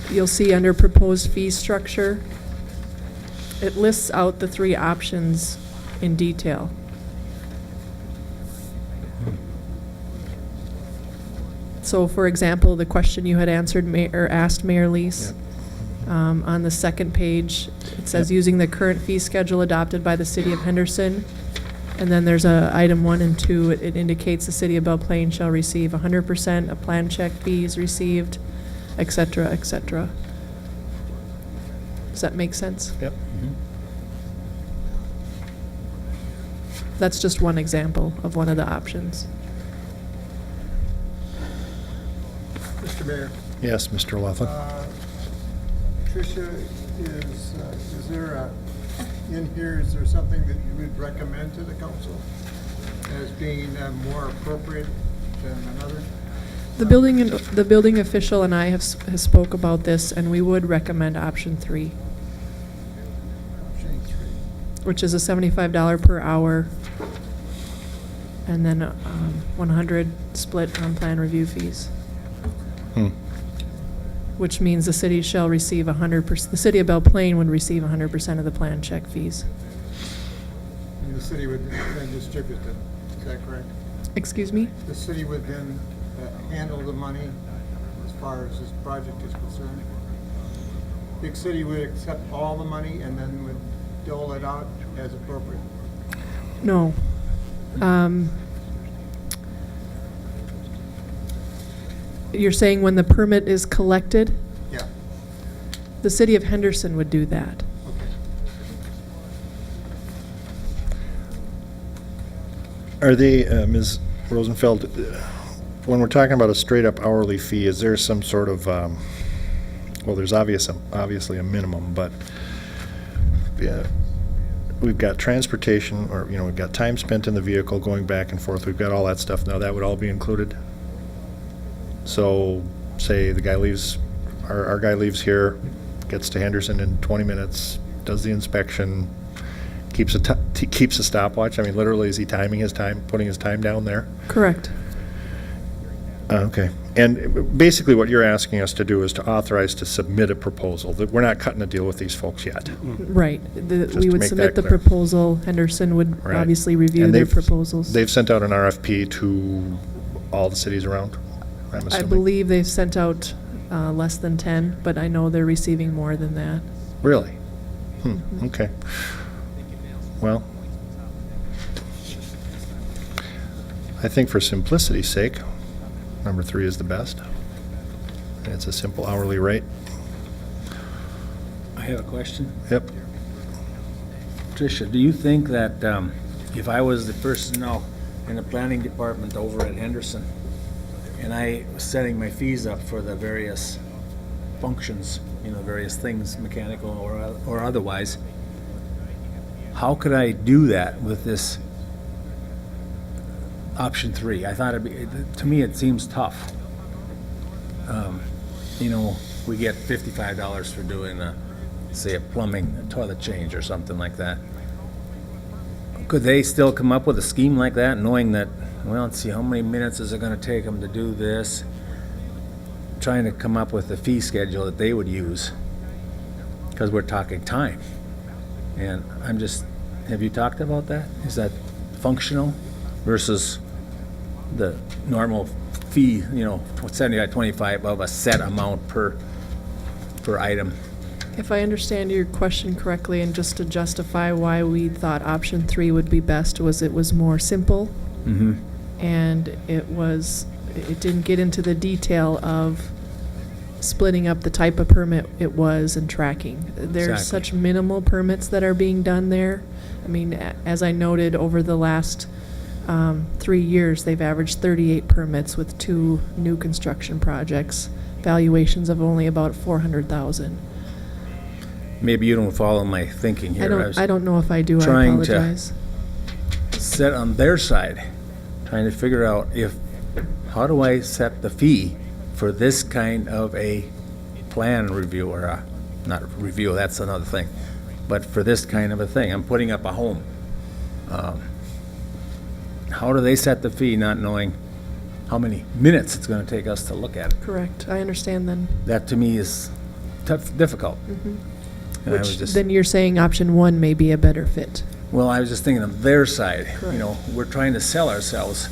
you'll see under proposed fee structure, it lists out the three options in detail. So, for example, the question you had answered, or asked Mayor Lease, on the second page, it says using the current fee schedule adopted by the city of Henderson. And then there's item 1 and 2, it indicates the city of Belle Plaine shall receive 100% of plan check fees received, et cetera, et cetera. Does that make sense? Yep. That's just one example of one of the options. Mr. Mayor. Yes, Mr. Laughlin. Tricia, is there in here, is there something that you would recommend to the council as being more appropriate than another? The building official and I have spoke about this, and we would recommend option 3, Option 3. which is a $75 per hour, and then 100 split on plan review fees. Which means the city shall receive 100%, the city of Belle Plaine would receive 100% of the plan check fees. And the city would then distribute them, is that correct? Excuse me? The city would then handle the money as far as this project is concerned? Big City would accept all the money and then would dole it out as appropriate? No. You're saying when the permit is collected, Yeah, the city of Henderson would do that. okay. Are they, Ms. Rosenfeld, when we're talking about a straight-up hourly fee, is there some sort of, well, there's obviously a minimum, but yeah, we've got transportation, or, we've got time spent in the vehicle going back and forth. We've got all that stuff. Now, that would all be included? So, say the guy leaves, our guy leaves here, gets to Henderson in 20 minutes, does the inspection, keeps a stopwatch. I mean, literally, is he timing his time, putting his time down there? Correct. Okay. And basically what you're asking us to do is to authorize to submit a proposal. That we're not cutting a deal with these folks yet. Right. to We would make submit that the clear. proposal. Henderson would Right. obviously review And their they've- proposals. They've sent out an RFP to all the cities around, I'm I assuming? believe they've sent out less than 10, but I know they're receiving more than that. Really? Okay. Well, I think for simplicity's sake, number 3 is the best. And it's a simple hourly rate. I have a question. Yep. Tricia, do you think that if I was the personnel in the planning department over at Henderson, and I was setting my fees up for the various functions, various things, mechanical or otherwise, how could I do that with this option 3? I thought to me it seems tough. We get $55 for doing say a plumbing, a toilet change or something like that. Could they still come up with a scheme like that, knowing that, well, let's see, how many minutes is it going to take them to do this? Trying to come up with a fee schedule that they would use, because we're talking time. And have you talked about that? Is that functional versus the normal fee, 75, 25 of a set amount per item? If I understand your question correctly, and just to justify why we thought option 3 would be best, was it was more simple. Mm-hmm. And it didn't get into the detail of splitting up the type of permit it was and tracking. There's Exactly. such minimal permits that are being done there. I mean, as I noted, over the last 3 years, they've averaged 38 permits with 2 new construction projects, valuations of only about $400,000. Maybe you don't follow my thinking here. I don't know if I do. I trying to- apologize. Set on their side, trying to figure out how do I set the fee for this kind of a plan review, or not review, that's another thing, but for this kind of a thing. I'm putting up a home. How do they set the fee not knowing how many minutes it's going to take us to look at it? Correct. I understand then. That to me is tough, difficult. And I was Which, just, then you're saying option one may be a better fit. well, I was just thinking of their side. You know, we're trying to sell ourselves.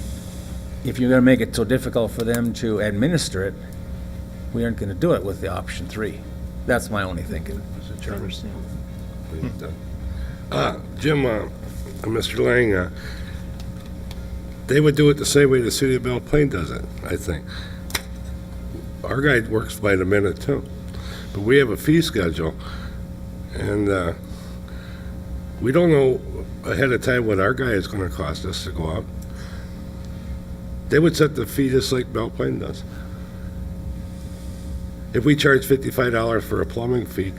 If you're gonna make it so difficult for them to administer it, we aren't gonna do it with the option 3. That's my only thinking, Mr. I Chairman. understand. Jim, Mr. Lang, they would do it the same way the city of Belle Plaine does it, I think. Our guy works by the minute too, but we have a fee schedule, and we don't know ahead of time what our guy is gonna cost us to go out. They would set the fee just like Belle Plaine does. If we charge $55 for a plumbing fee,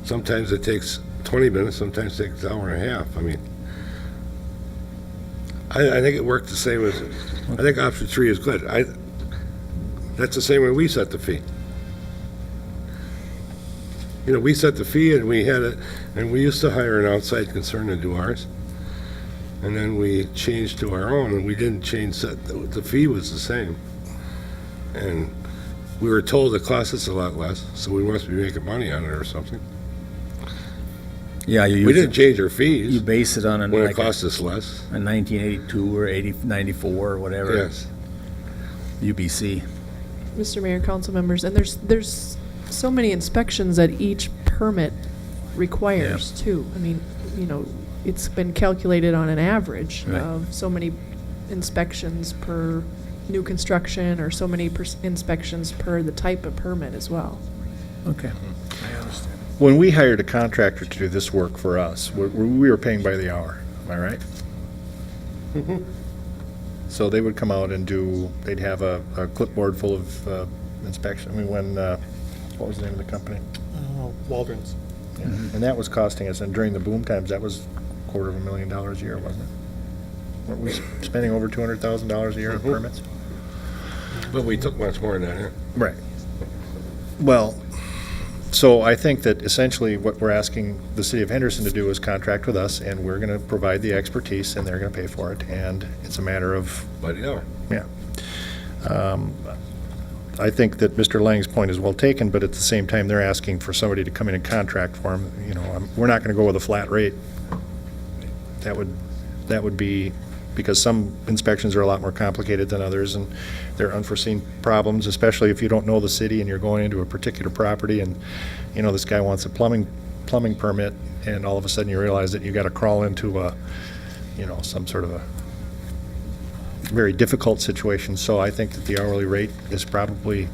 sometimes it takes 20 minutes, sometimes it takes an hour and a half. I mean, I think it worked the same as, I think option 3 is good. That's the same way we set the fee. You know, we set the fee and we had it, and we used to hire an outside concern to do ours. And then we changed to our own, and we didn't change, the fee was the same. And we were told it cost us a lot less, so we must be making money on it or something. Yeah, you We use didn't it, change our you fees base it on when it like cost us less. a 1982 or 94 or whatever. Yes. UBC. Mr. Mayor, council members, and there's so many inspections that each permit requires too. I mean, you know, it's been calculated on an average Right. of so many inspections per new construction or so many inspections per the type of permit as well. Okay. I understand. When we hired a contractor to do this work for us, we were paying by the hour, am I right? So they would come out and they'd have a clipboard full of inspection. I mean, what was the name of the company? Waldron's. Yeah. And that was costing us, and during the boom times, that was $250,000 a year, wasn't it? Weren't we spending over $200,000 a year on permits? But we took much more than that, huh? Right. Well, so I think that essentially what we're asking the city of Henderson to do is contract with us, and we're going to provide the expertise, and they're going to pay for it, and it's a matter of, By the hour. yeah. I think that Mr. Lang's point is well taken, but at the same time, they're asking for somebody to come in and contract for them. You know, we're not going to go with a flat rate. That would be, because some inspections are a lot more complicated than others, and there are unforeseen problems, especially if you don't know the city and you're going into a particular property, and, you know, this guy wants a plumbing permit, and all of a sudden you realize that you got to crawl into a, you know, some sort of a very difficult situation. So I think that the hourly rate is probably